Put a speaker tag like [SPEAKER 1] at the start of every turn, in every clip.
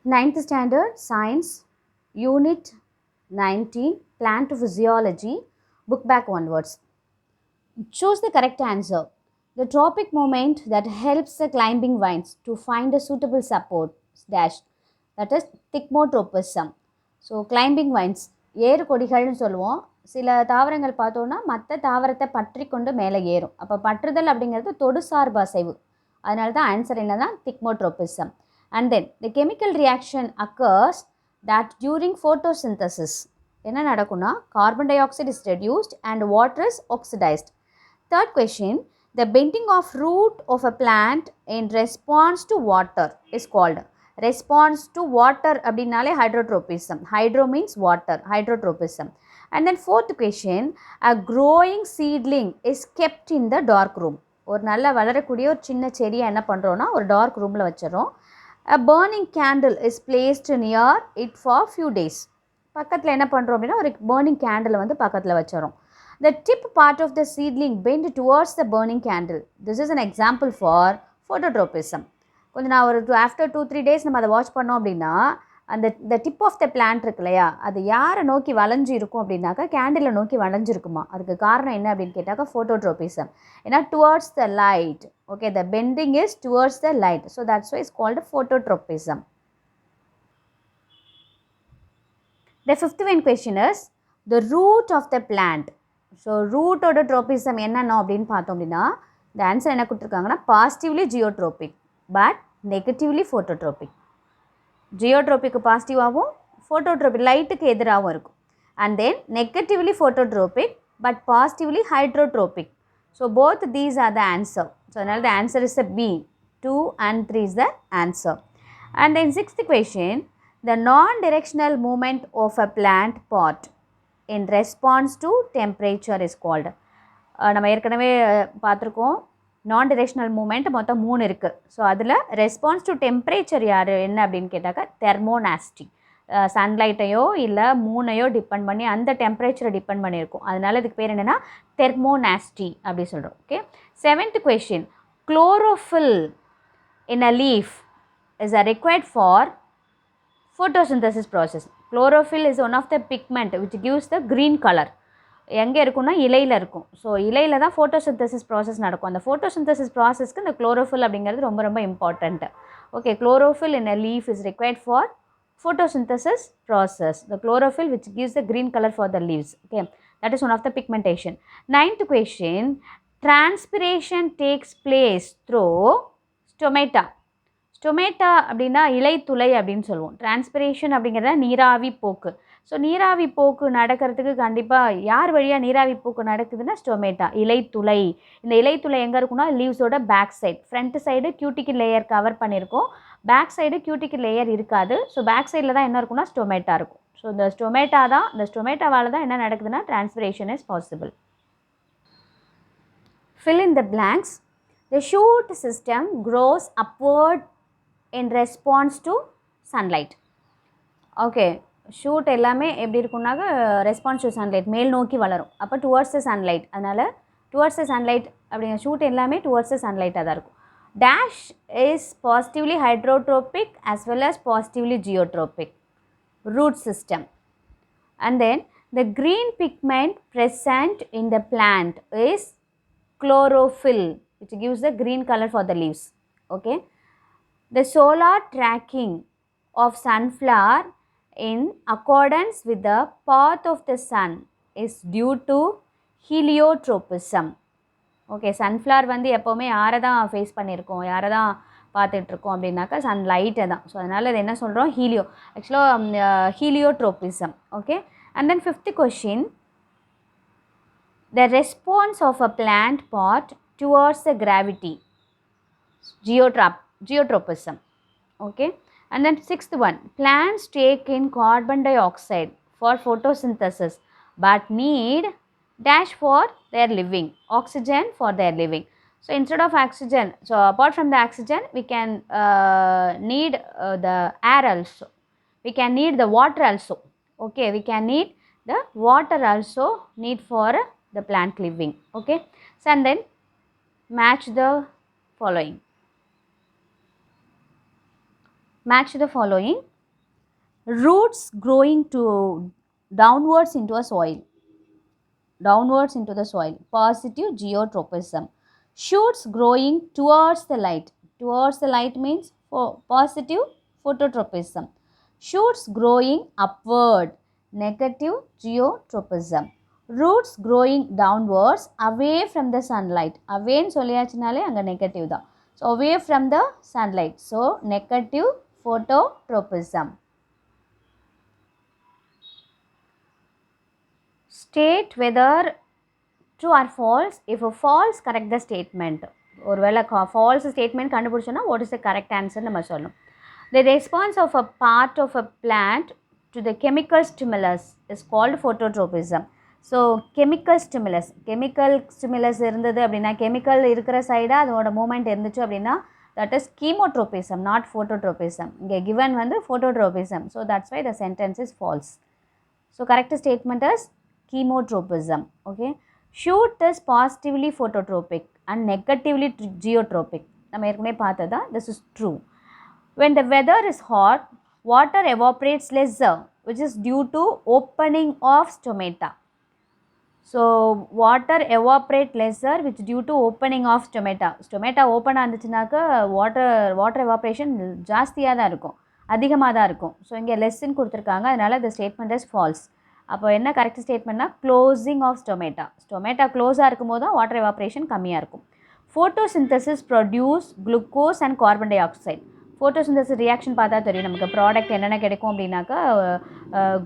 [SPEAKER 1] Ninth standard science unit 19 plant physiology book back onewords. Choose the correct answer. The tropic movement that helps the climbing vines to find a suitable support dash, that is thickmotropism. So climbing wines ஏறு கொடிகள்னு சொல்லுவோம். சில தாவரங்கள் பார்த்தோன்னா மற்ற தாவரத்தை பற்றி கொண்டு மேலே ஏறும். அப்போ பற்றுதல் அப்படிங்கிறது தொடு சார்பு அசைவு. அதனால தான் ஆன்சர் என்னன்னா thigmotropism. And then the chemical reaction occurs that during photosynthesis. என்ன நடக்கும்னா carbon dioxide is reduced and water is oxidised. Third question, the bending of root of a plant in response to water is called. Response to water அப்படினாலே hydrotropism. Hydro means water, hydrotropism. And then fourth question, a growing seedling is kept in the dark room. ஒரு நல்ல வளரக்கூடிய ஒரு சின்ன செடியை என்ன பண்ணுறோன்னா ஒரு டார்க் ரூமில் வச்சிடறோம். A burning candle is placed near it for few days. பக்கத்தில் என்ன பண்ணுறோம் அப்படின்னா ஒரு burning candle வந்து பக்கத்தில் வச்சிடறோம். The tip part of the seedling bend towards the burning candle. This is an example for phototropism. கொஞ்சம் நான் ஒரு after 2-3 days நம்ம அதை வாட்ச் பண்ணோம் அப்படின்னா அந்த the tip of the plant இருக்கு இல்லையா அது யாரை நோக்கி வளைஞ்சு இருக்கும் அப்படின்னாக்கா கேண்டிலை நோக்கி வளைஞ்சிருக்குமா. அதுக்கு காரணம் என்ன அப்படின்னு கேட்டாக்கா phototropism. ஏன்னா towards the light. Okay, the bending is towards the light. So that's why it's called phototropism. The fifth one question is the root of the plant. So ரூட்டோட ட்ரோபிசம் என்னென்ன அப்படின்னு பார்த்தோம் அப்படின்னா இந்த ஆன்சர் என்ன கொடுத்துருக்காங்கன்னா positively geotropic but negatively phototropic. ஜியோட்ரோபிக்கு பாசிட்டிவாகவும் ஃபோட்டோட்ரோபிக் லைட்டுக்கு எதிராகவும் இருக்கும். And then negatively phototropic but positively hydrotropic. So both these are the answer. So அதனால் the answer is a B. 2 and 3 is the answer. And then sixth question, the non-directional movement of a plant pot in response to temperature is called. நம்ம ஏற்கனவே பார்த்துருக்கோம் நான் directional moment மொத்தம் 3 இருக்குது. So அதில் response to temperature யார் என்ன அப்படின்னு கேட்டாக்கா தெர்மோனாஸ்டி. சன்லைட்டையோ இல்லை மூணையோ டிபெண்ட் பண்ணி அந்த டெம்பரேச்சரை டிபெண்ட் பண்ணியிருக்கும். அதனால இதுக்கு பேர் என்னென்னா தெர்மோனாஸ்டி அப்படி சொல்கிறோம். Okay. Seventh question, chlorophyll in a leaf is required for photosynthesis process. Chlorophyll is one of the pigment which gives the green color. எங்கே இருக்குன்னா இலையில் இருக்கும். ஸோ இலையில் தான் ஃபோட்டோசிந்தசிஸ் ப்ராசஸ் நடக்கும். அந்த ஃபோட்டோசிந்தசிஸ் ப்ராசஸ்க்கு இந்த குளோரோஃபில் அப்படிங்கிறது ரொம்ப ரொம்ப important. Okay, chlorophyll in a leaf is required for photosynthesis process. The chlorophyll which gives the green color for the leaves. Okay, that is one of the pigmentation. Ninth question, transpiration takes place through stomata. Stomata அப்படின்னா இலைத்துளை அப்படின்னு சொல்லுவோம். Transpiration அப்படிங்கிறத நீராவி போக்கு. So நீராவி போக்கு நடக்கிறதுக்கு கண்டிப்பாக யார் வழியாக நீராவி போக்கு நடக்குதுன்னா ஸ்டொமேட்டா, இலைத்துளை. இந்த இலைத்துளை எங்கே இருக்குன்னா லீவ்ஸோட back side. Front side cuticle layer cover பண்ணியிருக்கோம், பேக் சைடு கியூட்டிக்கல் லேயர் இருக்காது. ஸோ பேக் சைடில் தான் என்ன இருக்குன்னா ஸ்டொமேட்டா இருக்கும். ஸோ இந்த ஸ்டொமேட்டாவால் தான் என்ன நடக்குதுன்னா transpiration is possible. Fill in the blanks. The shoot system grows upward in response to sunlight. Okay, shoot எல்லாமே எப்படி இருக்குன்னாக்க ரெஸ்பான்ஸ் டு சன்லைட், மேல் நோக்கி வளரும். அப்போ டுவர்ட்ஸ் த சன்லைட், அதனால் டுவர்ட்ஸ் த சன்லைட் அப்படிங்கிற ஷூட் எல்லாமே டுவர்ட்ஸ் த சன்லைட்டாக தான் இருக்கும். Dash is positively hydrotropic as well as positively geotropic root system. And then the green pigment present in the plant is chlorophyll which gives the green color for the leaves. Okay, the solar tracking of sunflower in accordance with the path of the sun is due to heliotropism. Okay, sunflower வந்து எப்போவுமே யாரை தான் face பண்ணியிருக்கோம், யாரை தான் பார்த்துட்ருக்கோம் அப்படின்னாக்கா சன்லைட்டை தான். ஸோ அதனால் இது என்ன சொல்கிறோம் ஆக்சுவலாக heliotropism. Okay. And then fifth question, the response of a plant pot towards the gravity, geotropism. Okay, and then sixth one, plants take in carbon dioxide for photosynthesis but need dash for their living, oxygen for their living. So instead of oxygen, so apart from the oxygen we can need the air also, we can need the water also. Okay, we can need the water also need for the plant living. Okay, so and then match the following. Match the following. Roots growing to downwards into a soil. Downwards into the soil. Positive geotropism. Shoots growing towards the light. Towards the light means positive phototropism. Shoots growing upward. Negative geotropism. Roots growing downwards away from the sunlight. Away சொல்லியாச்சுனாலே அங்க negative தான். So away from the sunlight. So negative phototropism. State whether true or false. If a false, correct the statement. ஒருவேளை false statement கண்டுபிடிச்சோன்னா what is the correct answer நம்ம சொல்லணும். The response of a part of a plant to the chemical stimulus is called phototropism. So chemical stimulus இருந்தது அப்படின்னா chemical இருக்கிற சைடாக அதோட moment இருந்துச்சு அப்படின்னா that is chemotropism, not phototropism. இங்கே given வந்து phototropism. So that's why the sentence is false. So correct statement is chemotropism. Okay. Shoot is positively phototropic and negatively geotropic. நம்ம ஏற்கனவே பார்த்ததா. This is true. When the weather is hot, water evaporates lesser, which is due to opening of stomata. So water evaporate lesser, which due to opening of stomata. Stomata open ஆந்துச்சுனாக்க water evaporation ஜாஸ்தியாக தான் இருக்கும், அதிகமாக தான் இருக்கும். So இங்கே லெஸ்ன்னு கொடுத்துருக்காங்க, அதனால் the statement is false. அப்போ என்ன கரெக்ட் ஸ்டேட்மெண்ட்னா க்ளோசிங் ஆஃப் ஸ்டொமேட்டா க்ளோஸாக இருக்கும்போது தான் வாட்டர் எவாப்ரேஷன் கம்மியாக இருக்கும். Photosynthesis produce glucose and carbon di oxide. Photosynthesis reaction பார்த்தா தெரியும் நமக்கு ப்ராடக்ட் என்னென்ன கிடைக்கும் அப்படின்னாக்கா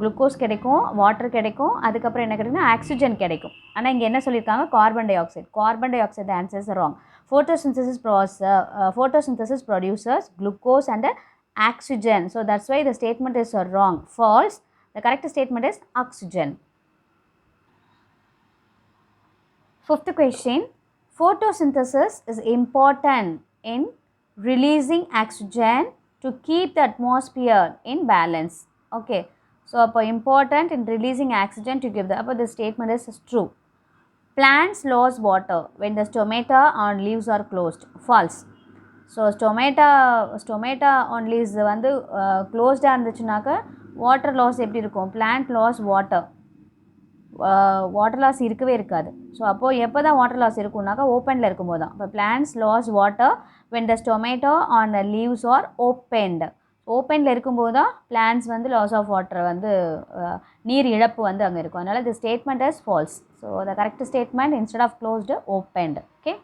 [SPEAKER 1] குளுக்கோஸ் கிடைக்கும், வாட்டர் கிடைக்கும், அதுக்கப்புறம் என்ன கிடைக்குன்னா ஆக்சிஜன் கிடைக்கும். ஆனால் இங்கே என்ன சொல்லியிருக்காங்க, carbon dioxide answers wrong. Photosynthesis producers glucose and oxygen. So that's why the statement is wrong, false. The correct statement is oxygen. Fifth question. Photosynthesis is important in releasing oxygen to keep the atmosphere in balance. Okay. So, important in releasing oxygen to give the, the statement is true. Plants lose water when the stomata on leaves are closed. False. So, stomata on leaves வந்து closed இருந்துச்சுனாக்க water loss எப்படி இருக்கும், plant loss water loss இருக்கவே இருக்காது. So அப்போது எப்போ தான் water loss இருக்கும்னாக்கா ஓப்பனில் இருக்கும்போது தான். இப்போ plants lose water when the stomata on leaves are ஓப்பனில் இருக்கும்போது தான் பிளான்ட்ஸ் வந்து லாஸ் ஆஃப் வாட்டர் வந்து நீர் இழப்பு வந்து அங்கே இருக்கும். அதனால் the statement is false. So the correct statement instead of closed opened. Okay.